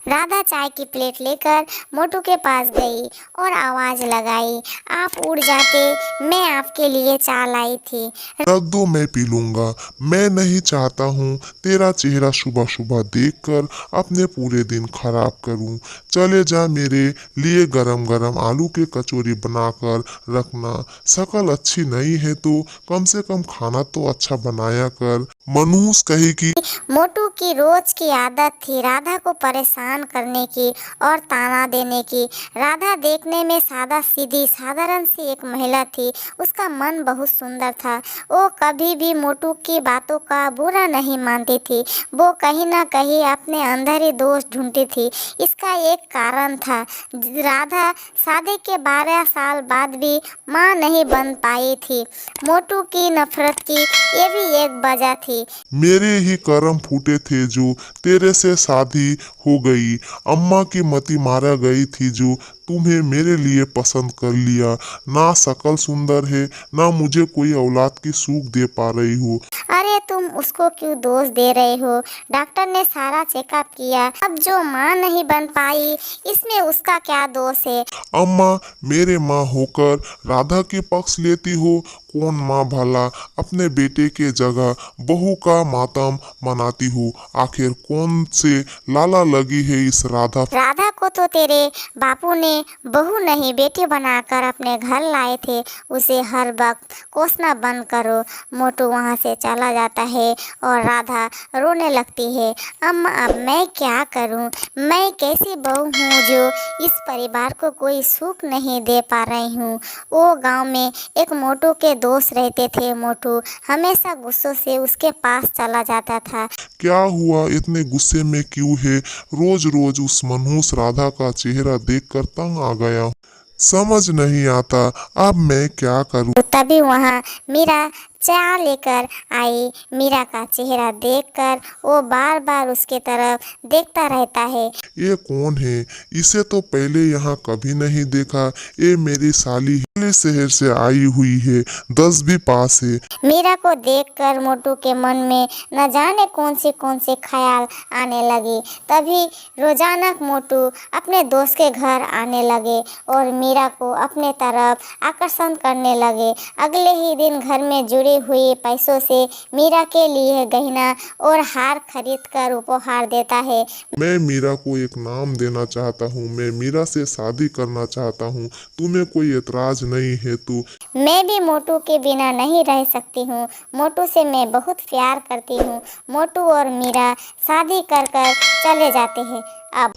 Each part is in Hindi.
राधा चाय की प्लेट लेकर मोटू के पास गई और आवाज लगाई, आप उड़ जाते, मैं आपके लिए चाय लाई थी। रख दो, मैं पी लूंगा। मैं नहीं चाहता हूँ तेरा चेहरा सुबह सुबह देखकर अपने पूरे दिन खराब करूँ। चले जा, मेरे लिए गरम गरम आलू के कचौरी बनाकर रखना। शक्ल अच्छी नहीं है तो कम से कम खाना तो अच्छा बनाया कर। मनहूस कहेगी। मोटू की रोज की आदत थी राधा को परेशान करने की और ताना देने की। राधा देखने में सादा सीधी साधारण सी एक महिला थी। उसका मन बहुत सुंदर था। वो कभी भी मोटू की बातों का बुरा नहीं मानती थी। वो कहीं ना कहीं अपने अंदर ही दोष ढूंढती थी। इसका एक कारण था, राधा शादी के 12 साल बाद भी माँ नहीं बन पाई थी। मोटू की नफरत की ये भी एक वजह थी। मेरे ही कर्म फूटे थे जो तेरे से शादी हो गई। अम्मा की मति मारा गई थी जो तुम्हें मेरे लिए पसंद कर लिया। ना शकल सुंदर है, ना मुझे कोई औलाद की सूख दे पा रही हो। अरे तुम उसको क्यों दोष दे रहे हो? डॉक्टर ने सारा चेकअप किया। अब जो माँ नहीं बन पाई इसमें उसका क्या दोष है? अम्मा, मेरे माँ होकर राधा के पक्ष लेती हो। कौन माँ भला अपने बेटे के जगह बहू का मातम मनाती हो? आखिर कौन से लाला लगी है इस राधा? राधा को तो तेरे बापू ने बहू नहीं बेटी बनाकर अपने घर लाए थे। उसे हर वक्त कोसना बंद करो। मोटू वहाँ से चला जाता है और राधा रोने लगती है। अम्मा, अब मैं क्या करूँ? मैं कैसी बहू हूँ जो इस परिवार को कोई सुख नहीं दे पा रही हूँ। वो गांव में एक मोटू के दोस्त रहते थे। मोटू हमेशा गुस्सों से उसके पास चला जाता था। क्या हुआ, इतने गुस्से में क्यों है? रोज रोज उस मनहूस राधा का चेहरा देखकर तंग आ गया हूँ। समझ नहीं आता अब मैं क्या करूँ। तो तभी वहाँ मीरा चाय लेकर आई। मीरा का चेहरा देखकर वो बार बार उसके तरफ देखता रहता है। ये कौन है? इसे तो पहले यहाँ कभी नहीं देखा। ये मेरी साली है, शहर से आई हुई है, 10 भी पास है। मीरा को देखकर मोटू के मन में न जाने कौन से ख्याल आने लगे। तभी रोजाना मोटू अपने दोस्त के घर आने लगे और मीरा को अपने तरफ आकर्षण करने लगे। अगले ही दिन घर में जुड़ी हुई पैसों से मीरा के लिए गहना और हार खरीद कर उपहार देता है। मैं मीरा को एक नाम देना चाहता हूँ। मैं मीरा से शादी करना चाहता हूँ। तुम्हें कोई एतराज नहीं है तो? मैं भी मोटू के बिना नहीं रह सकती हूँ। मोटू से मैं बहुत प्यार करती हूँ। मोटू और मीरा शादी कर कर चले जाते हैं। अब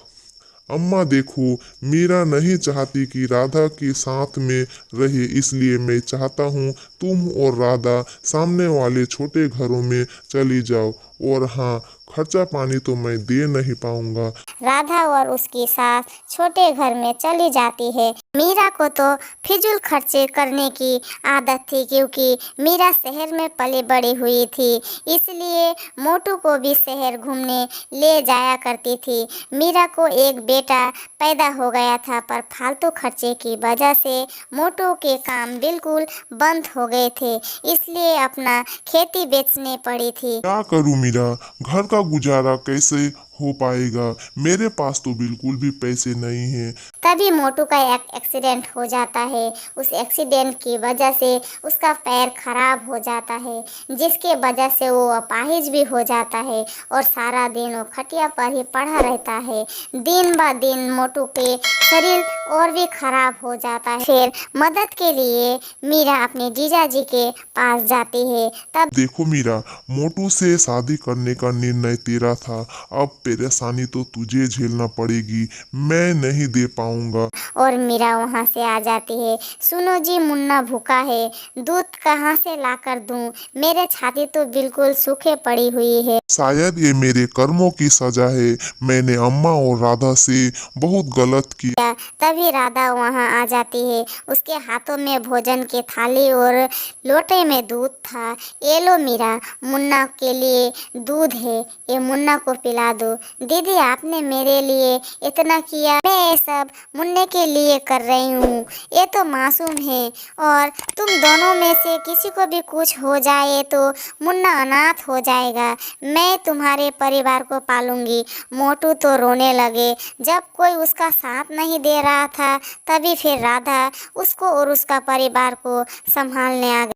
अम्मा देखो, मीरा नहीं चाहती कि राधा के साथ में रहे, इसलिए मैं चाहता हूँ तुम और राधा सामने वाले छोटे घरों में चली जाओ। और हाँ, खर्चा पानी तो मैं दे नहीं पाऊंगा। राधा और उसकी सास छोटे घर में चली जाती है। मीरा को तो फिजूल खर्चे करने की आदत थी, क्योंकि मीरा शहर में पली बड़ी हुई थी। इसलिए मोटू को भी शहर घूमने ले जाया करती थी। मीरा को एक बेटा पैदा हो गया था, पर फालतू खर्चे की वजह से मोटू के काम बिल्कुल बंद हो गए थे। इसलिए अपना खेती बेचने पड़ी थी। क्या करूँ मीरा, घर का गुजारा कैसे हो पाएगा? मेरे पास तो बिल्कुल भी पैसे नहीं हैं। तभी मोटू का एक एक्सीडेंट हो जाता है। उस एक्सीडेंट की वजह से उसका पैर खराब हो जाता है, जिसके वजह से वो अपाहिज भी हो जाता है और सारा दिन वो खटिया पर ही पड़ा रहता है। दिन ब दिन मोटू के शरीर और भी खराब हो जाता है। फिर मदद के लिए मीरा अपने जीजा जी के पास जाती है। तब देखो मीरा, मोटू से शादी करने का निर्णय तेरा था। अब परेशानी तो तुझे झेलना पड़ेगी, मैं नहीं दे पाऊंगा। और मीरा वहाँ से आ जाती है। सुनो जी, मुन्ना भूखा है, दूध कहाँ से लाकर दूँ? मेरे छाती तो बिल्कुल सूखे पड़ी हुई है। शायद ये मेरे कर्मों की सजा है। मैंने अम्मा और राधा से बहुत गलत किया। था। तभी राधा वहाँ आ जाती है। उसके हाथों में भोजन की थाली और लोटे में दूध था। ये लो मीरा, मुन्ना के लिए दूध है, ये मुन्ना को पिला दो। दीदी आपने मेरे लिए इतना किया, मैं ये सब मुन्ने के लिए कर रही हूँ। ये तो मासूम है और तुम दोनों में से किसी को भी कुछ हो जाए तो मुन्ना अनाथ हो जाएगा। मैं तुम्हारे परिवार को पालूंगी। मोटू तो रोने लगे। जब कोई उसका साथ नहीं दे रहा था तभी फिर राधा उसको और उसका परिवार को संभालने आ गई।